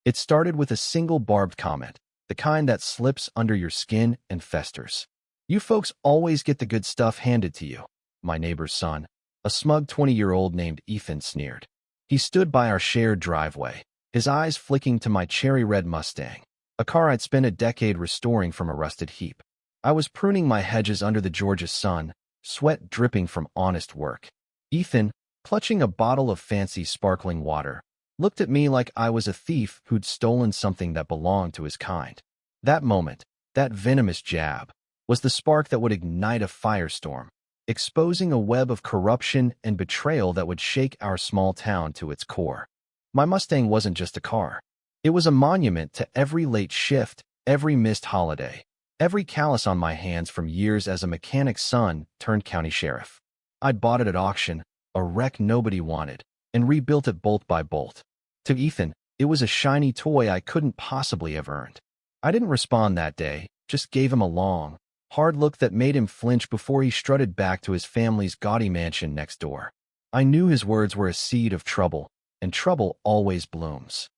It started with a single barbed comment, the kind that slips under your skin and festers. "You folks always get the good stuff handed to you," my neighbor's son, a smug 20-year-old named Ethan, sneered. He stood by our shared driveway, his eyes flicking to my cherry-red Mustang, a car I'd spent a decade restoring from a rusted heap. I was pruning my hedges under the Georgia sun, sweat dripping from honest work. Ethan, clutching a bottle of fancy sparkling water, looked at me like I was a thief who'd stolen something that belonged to his kind. That moment, that venomous jab, was the spark that would ignite a firestorm, exposing a web of corruption and betrayal that would shake our small town to its core. My Mustang wasn't just a car. It was a monument to every late shift, every missed holiday, every callus on my hands from years as a mechanic's son turned county sheriff. I'd bought it at auction, a wreck nobody wanted, and rebuilt it bolt by bolt. To Ethan, it was a shiny toy I couldn't possibly have earned. I didn't respond that day, just gave him a long, hard look that made him flinch before he strutted back to his family's gaudy mansion next door. I knew his words were a seed of trouble, and trouble always blooms.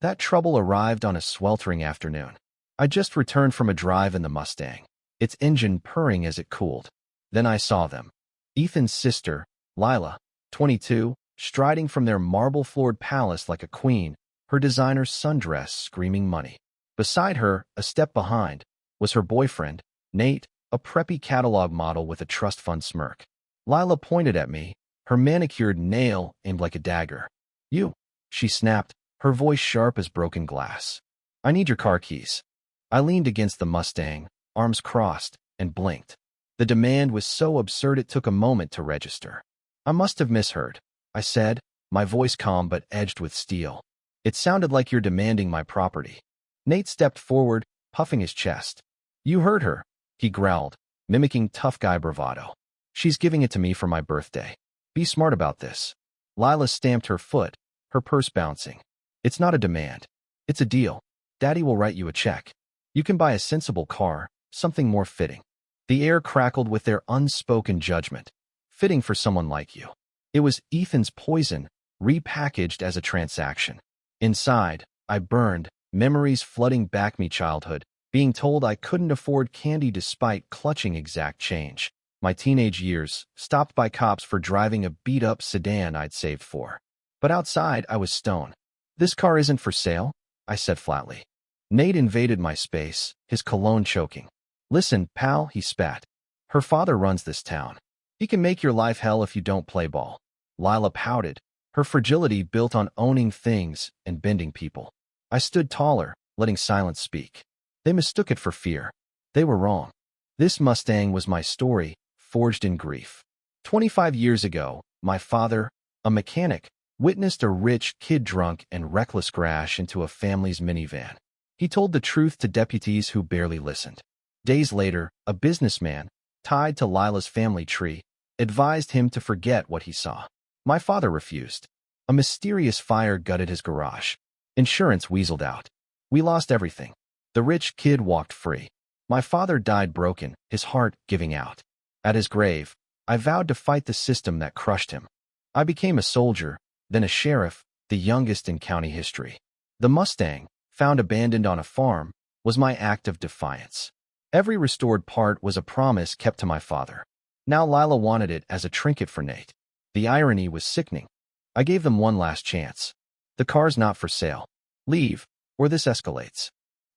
That trouble arrived on a sweltering afternoon. I just returned from a drive in the Mustang, its engine purring as it cooled. Then I saw them. Ethan's sister, Lila, 22, striding from their marble-floored palace like a queen, her designer sundress screaming money. Beside her, a step behind, was her boyfriend, Nate, a preppy catalog model with a trust fund smirk. Lila pointed at me, her manicured nail aimed like a dagger. "You," she snapped, her voice sharp as broken glass. "I need your car keys." I leaned against the Mustang, arms crossed, and blinked. The demand was so absurd it took a moment to register. "I must have misheard," I said, my voice calm but edged with steel. "It sounded like you're demanding my property." Nate stepped forward, puffing his chest. "You heard her," he growled, mimicking tough guy bravado. "She's giving it to me for my birthday. Be smart about this." Lila stamped her foot, her purse bouncing. "It's not a demand. It's a deal. Daddy will write you a check. You can buy a sensible car, something more fitting." The air crackled with their unspoken judgment. Fitting for someone like you. It was Ethan's poison, repackaged as a transaction. Inside, I burned, memories flooding back me childhood, being told I couldn't afford candy despite clutching exact change. My teenage years, stopped by cops for driving a beat-up sedan I'd saved for. But outside, I was stone. "This car isn't for sale," I said flatly. Nate invaded my space, his cologne choking. "Listen, pal," he spat. "Her father runs this town. He can make your life hell if you don't play ball." Lila pouted, her fragility built on owning things and bending people. I stood taller, letting silence speak. They mistook it for fear. They were wrong. This Mustang was my story, forged in grief. 25 years ago, my father, a mechanic, witnessed a rich kid drunk and reckless crash into a family's minivan. He told the truth to deputies who barely listened. Days later, a businessman, tied to Lila's family tree, advised him to forget what he saw. My father refused. A mysterious fire gutted his garage. Insurance weaseled out. We lost everything. The rich kid walked free. My father died broken, his heart giving out. At his grave, I vowed to fight the system that crushed him. I became a soldier, then a sheriff, the youngest in county history. The Mustang, found abandoned on a farm, was my act of defiance. Every restored part was a promise kept to my father. Now Lila wanted it as a trinket for Nate. The irony was sickening. I gave them one last chance. "The car's not for sale. Leave, or this escalates."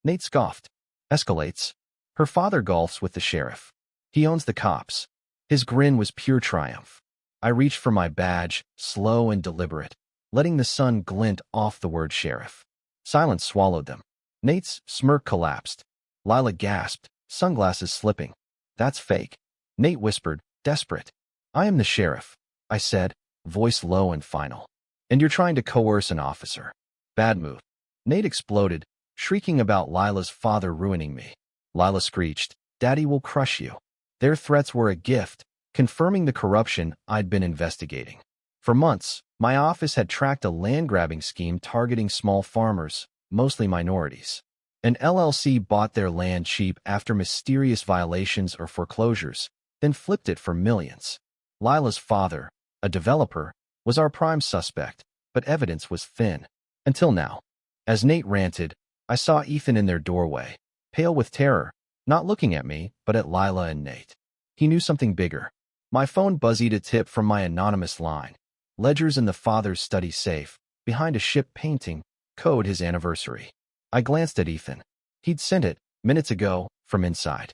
Nate scoffed. "Escalates? Her father golfs with the sheriff. He owns the cops." His grin was pure triumph. I reached for my badge, slow and deliberate, letting the sun glint off the word sheriff. Silence swallowed them. Nate's smirk collapsed. Lila gasped, sunglasses slipping. "That's fake." Nate whispered, desperate. "I am the sheriff," I said, voice low and final. "And you're trying to coerce an officer. Bad move." Nate exploded, shrieking about Lila's father ruining me. Lila screeched, "Daddy will crush you." Their threats were a gift, confirming the corruption I'd been investigating. For months, my office had tracked a land-grabbing scheme targeting small farmers, mostly minorities. An LLC bought their land cheap after mysterious violations or foreclosures, then flipped it for millions. Lila's father, a developer, was our prime suspect, but evidence was thin. Until now. As Nate ranted, I saw Ethan in their doorway, pale with terror, not looking at me, but at Lila and Nate. He knew something bigger. My phone buzzed a tip from my anonymous line. Ledgers in the father's study safe, behind a ship painting, code his anniversary. I glanced at Ethan. He'd sent it, minutes ago, from inside.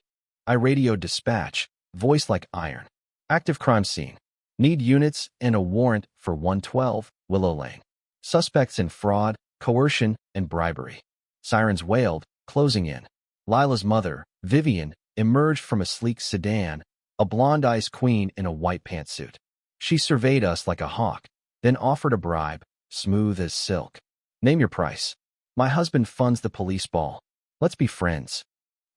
I radioed dispatch, voice like iron. Active crime scene. Need units and a warrant for 112 Willow Lane. Suspects in fraud, coercion, and bribery. Sirens wailed, closing in. Lila's mother, Vivian, emerged from a sleek sedan, a blonde ice queen in a white pantsuit. She surveyed us like a hawk, then offered a bribe, smooth as silk. Name your price. My husband funds the police ball. Let's be friends.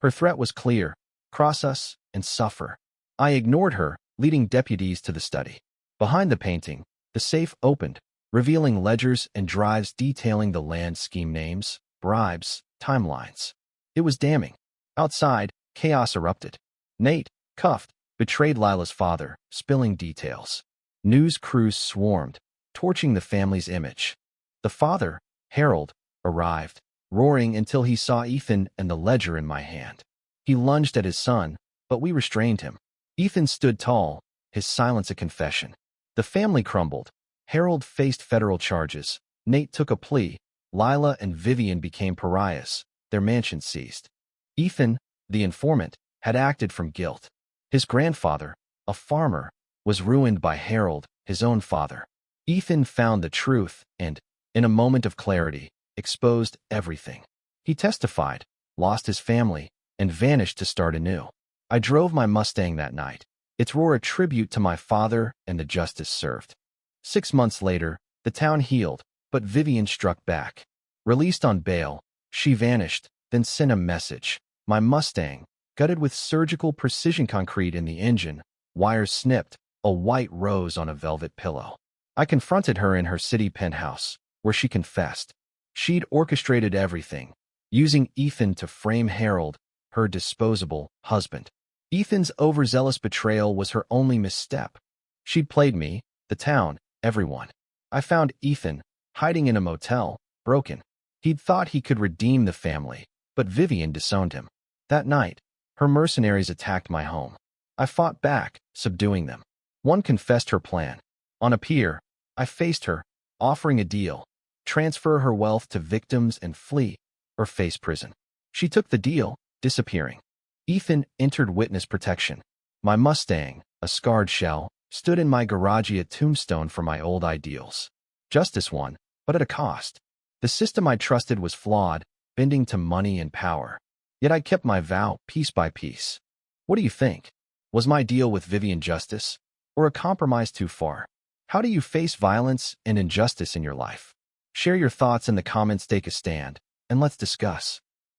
Her threat was clear. Cross us and suffer. I ignored her, leading deputies to the study. Behind the painting, the safe opened, revealing ledgers and drives detailing the land scheme names, bribes, timelines. It was damning. Outside, chaos erupted. Nate, cuffed, betrayed Lila's father, spilling details. News crews swarmed, torching the family's image. The father, Harold, arrived, roaring until he saw Ethan and the ledger in my hand. He lunged at his son, but we restrained him. Ethan stood tall, his silence a confession. The family crumbled. Harold faced federal charges. Nate took a plea. Lila and Vivian became pariahs, their mansion seized. Ethan, the informant, had acted from guilt. His grandfather, a farmer, was ruined by Harold, his own father. Ethan found the truth and, in a moment of clarity, exposed everything. He testified, lost his family, and vanished to start anew. I drove my Mustang that night, its roar a tribute to my father and the justice served. 6 months later, the town healed, but Vivian struck back. Released on bail, she vanished, then sent a message. My Mustang, gutted with surgical precision concrete in the engine, wires snipped, a white rose on a velvet pillow. I confronted her in her city penthouse, where she confessed. She'd orchestrated everything, using Ethan to frame Harold, her disposable husband. Ethan's overzealous betrayal was her only misstep. She'd played me, the town, everyone. I found Ethan, hiding in a motel, broken. He'd thought he could redeem the family, but Vivian disowned him. That night, her mercenaries attacked my home. I fought back, subduing them. One confessed her plan. On a pier, I faced her, offering a deal. Transfer her wealth to victims and flee, or face prison. She took the deal, disappearing. Ethan entered witness protection. My Mustang, a scarred shell, stood in my garage a tombstone for my old ideals. Justice won, but at a cost. The system I trusted was flawed, bending to money and power. Yet I kept my vow piece by piece. What do you think? Was my deal with Vivian justice, or a compromise too far? How do you face violence and injustice in your life? Share your thoughts in the comments, take a stand, and let's discuss.